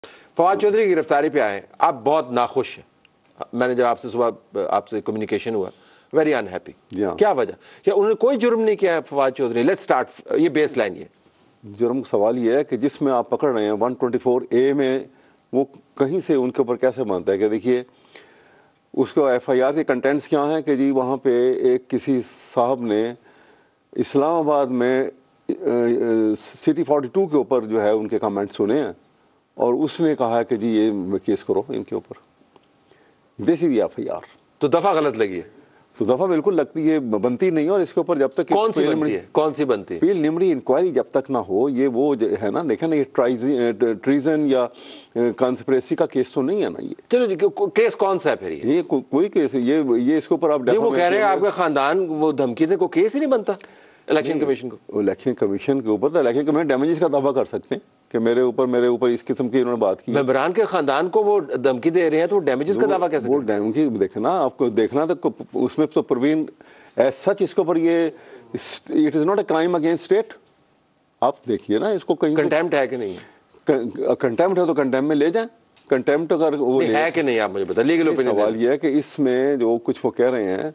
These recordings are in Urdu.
فواد چودھری کی گرفتاری پہ آئے، آپ بہت ناخوش ہیں، میں نے جب آپ سے صبح آپ سے کمیونیکیشن ہوا، ویری ان ہیپی، کیا وجہ؟ کیا انہوں نے کوئی جرم نہیں کیا ہے فواد چودھری؟ لیٹس سٹارٹ، یہ بیس لائن یہ جرم سوال یہ ہے کہ جس میں آپ پکڑ رہے ہیں 124A میں، وہ کہیں سے ان کے اوپر کیسے بنتا ہے کہ دیکھیے اس کو ایف آئی آر کے کنٹینٹس کیا ہیں کہ جی وہاں پہ ایک کسی صاحب نے اسلام آباد میں سٹی 42 کے اوپر جو ہے ان کے کمنٹ سنے ہیں، اور اس نے کہا کہ جی یہ کیس کرو ان کے اوپر، دس از ایف آئی آر. تو دفعہ غلط لگی ہے، تو دفعہ بالکل لگتی ہے، بنتی نہیں ہے. اور اس کے اوپر جب تک کون سی بنتی ہے؟ کون سی بنتی ہے؟ پریلیمنری انکوائری جب تک نہ ہو، یہ وہ ہے نا، دیکھیں نا، یہ ٹریزن یا کانسپریسی کا کیس تو نہیں ہے نا. یہ چلو جی، کیس کون سا ہے پھر؟ یہ کوئی کیس یہ اس کے اوپر آپ وہ کہہ رہے ہیں آپ کا خاندان وہ دھمکی دے، کوئی کیس ہی نہیں بنتا الیکشن کمیشن کو. الیکشن کمیشن کے اوپر تو الیکشن کمیشن ڈیمیجز کا دعویٰ کر سکتے ہیں کہ میرے اوپر اس قسم کی انہوں نے بات کی. ممبران کے خاندان کو وہ دھمکی دے رہے ہیں تو وہ ڈیمیجز کا دعویٰ کیسے کریں؟ وہ دیکھنا، آپ کو دیکھنا تو اس میں تو پروین ایز سچ اس کے اوپر یہ it is not a crime against state. آپ دیکھیے نا اس کو کہیں کنٹیمپٹ ہے کہ نہیں ہے؟ کنٹیمپٹ ہے تو کنٹیمپٹ میں لے جائیں. کنٹیمپٹ اگر وہ ہے کہ نہیں آپ مجھے بتا. لیگل اوپینین سوال یہ ہے کہ اس میں جو کچھ وہ کہہ رہے ہیں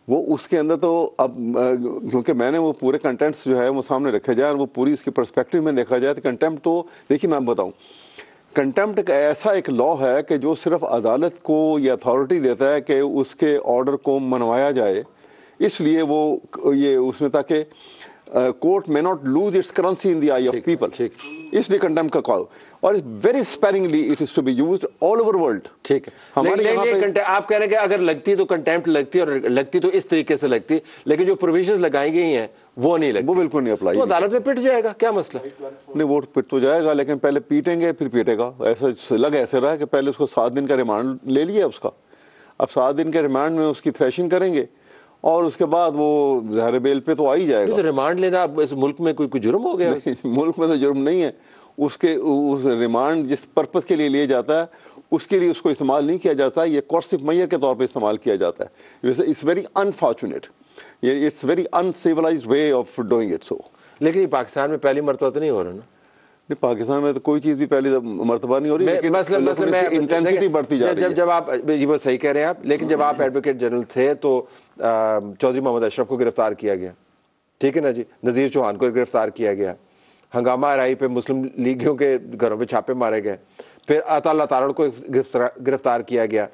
وہ اس کے اندر تو اب کیونکہ میں نے وہ پورے کنٹینٹس جو ہے وہ سامنے رکھا جائے اور وہ پوری اس کی پرسپیکٹو میں دیکھا جائے تو کنٹیمپٹ تو دیکھیے میں بتاؤں، کنٹیمپٹ ایسا ایک لا ہے کہ جو صرف عدالت کو یہ اتھارٹی دیتا ہے کہ اس کے آرڈر کو منوایا جائے، اس لیے وہ یہ اس میں تاکہ کورٹ میں not lose its currency in the eye of people, اس لیے کنٹیمپٹ کا کال، اور very sparingly it is to be used all over world. ٹھیک ہے، ہمارے یہاں پہ آپ کہہ رہے ہیں کہ اگر لگتی تو کنٹیمپٹ لگتی اور لگتی تو اس طریقے سے لگتی، لیکن جو پروویژنز لگائی گئی ہیں وہ نہیں لگتی، وہ بالکل نہیں اپلائی. تو عدالت میں پٹ جائے گا، کیا مسئلہ؟ نہیں، وہ پٹ تو جائے گا لیکن پہلے پیٹیں گے پھر پیٹے گا. ایسا لگ ایسے رہا کہ پہلے اس کو 7 دن کا ریمانڈ لے لیا اس کا، اب 7 دن کے ریمانڈ میں اس کی تھریشنگ کریں گے اور اس کے بعد وہ ظاہر بیل پہ تو آ ہی جائے گا. ریمانڈ لینا اس ملک میں کوئی جرم ہو گیا؟ ملک میں تو جرم نہیں ہے. اس ریمانڈ جس پرپز کے لیے لیا جاتا ہے اس کے لیے اس کو استعمال نہیں کیا جاتا، یہ کورسو میئر کے طور پہ استعمال کیا جاتا ہے. It's very unfortunate, it's very uncivilized way of doing it. So لیکن یہ پاکستان میں پہلی مرتبہ تو نہیں ہو رہا نا؟ نہیں، پاکستان میں تو کوئی چیز بھی پہلی مرتبہ نہیں ہو رہی، لیکن انٹینسٹی بڑھتی جا رہی ہے. جب آپ یہ وہ صحیح کہہ رہے ہیں آپ، لیکن جب آپ ایڈوکیٹ جنرل تھے تو چودھری محمد اشرف کو گرفتار کیا گیا، ٹھیک ہے نا جی، نذیر چوہان کو گرفتار کیا گیا، ہنگامہ آرائی پہ مسلم لیگیوں کے گھروں پہ چھاپے مارے گئے، پھر عطا اللہ تارڑ کو گرفتار کیا گیا،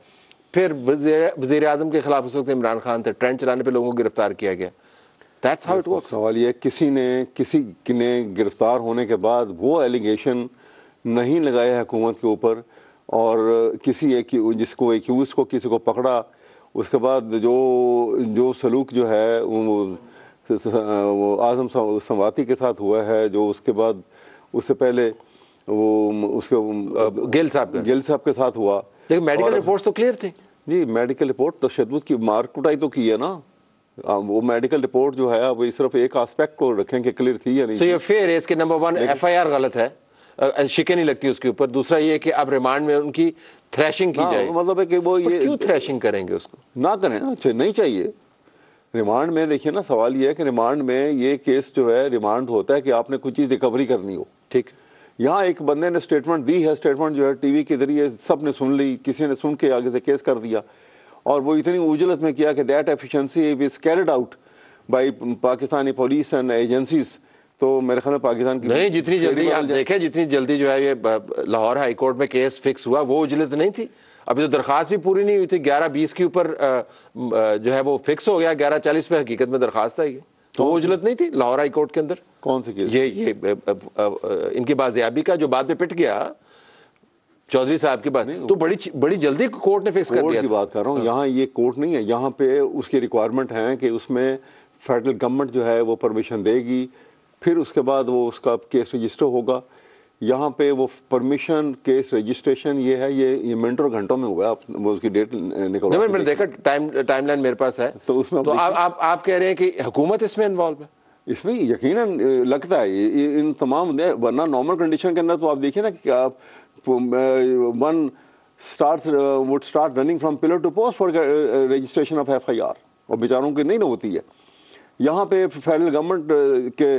پھر وزیر اعظم کے خلاف اس وقت عمران خان تھے، ٹرین چلانے پہ لوگوں کو گرفتار کیا گیا. That's how it works. سوال یہ ہے کسی نے گرفتار ہونے کے بعد وہ ایلیگیشن نہیں لگایا حکومت کے اوپر، اور جس کو ایکیوز کو کسی کو پکڑا، اس کے بعد جو سلوک جو ہے وہ اعظم سمواتی کے ساتھ ہوا ہے، جو اس کے بعد اس سے پہلے وہ اس کے گل صاحب کے ساتھ ہوا. لیکن میڈیکل رپورٹس تو کلیئر تھی. جی، میڈیکل رپورٹ تشدد کی مار کٹائی تو کی ہے نا. وہ میڈیکل رپورٹ جو ہے وہ صرف ایک آسپیکٹ کو رکھیں کہ کلیئر تھی یا نہیں. سو یہ فیئر ہے اس کے نمبر 1 ایف آئی آر غلط ہے، شکے نہیں لگتی اس کے اوپر. دوسرا یہ کہ اب ریمانڈ میں ان کی تھریشنگ کی جائے. مطلب ہے کہ وہ یہ کیوں تھریشنگ کریں گے اس کو؟ نہ کریں، نہیں چاہیے. ریمانڈ میں دیکھیے نا، سوال یہ ہے کہ ریمانڈ میں یہ کیس جو ہے ریمانڈ ہوتا ہے کہ آپ نے کوئی چیز ریکوری کرنی ہو. ٹھیک، یہاں ایک بندے نے اسٹیٹمنٹ دی ہے، اسٹیٹمنٹ جو ہے ٹی وی کے ذریعے سب نے سن لی، کسی نے سن کے آگے سے کیس کر دیا، اور وہ اتنی اجلت میں کیا کہ that efficiency is carried out by Pakistani police and agencies. تو میرے خیال میں پاکستان کی نہیں، جتنی جلدی آپ دیکھیں، جتنی جلدی جو ہے یہ لاہور ہائی کورٹ میں کیس فکس ہوا، وہ اجلت نہیں تھی. ابھی تو درخواست بھی پوری نہیں ہوئی تھی. 11:20 کے اوپر جو ہے وہ فکس ہو گیا، 11:40 پہ حقیقت میں درخواست آئی ہے. تو وہ اجلت نہیں تھی لاہور ہائی کورٹ کے اندر. کون سی کیس؟ یہ ان کی بازیابی کا جو بعد میں پٹ گیا چودھری صاحب کی بات، تو بڑی جلدی کورٹ نے فکس کر دیا. کی بات کر رہا ہوں، یہاں یہ کورٹ نہیں ہے، یہاں پہ اس کی ریکوائرمنٹ ہے کہ اس میں فیڈرل گورنمنٹ جو ہے وہ پرمیشن دے گی، پھر اس کے بعد وہ اس کا کیس رجسٹر ہوگا. یہاں پہ وہ پرمیشن کیس رجسٹریشن یہ ہے، یہ منٹوں گھنٹوں میں ہوا ہے. وہ اس کی ڈیٹ نکل، میں نے دیکھا ٹائم لائن میرے پاس ہے. تو اس میں آپ کہہ رہے ہیں کہ حکومت اس میں انوالو ہے؟ اس میں یقیناً لگتا ہے ان تمام، ورنہ نارمل کنڈیشن کے اندر تو آپ دیکھیں نا کہ آپ one would start running from pillar to post for registration of FIR، اور بیچاروں کی نہیں نہ ہوتی ہے. یہاں پہ فیڈرل گورنمنٹ کے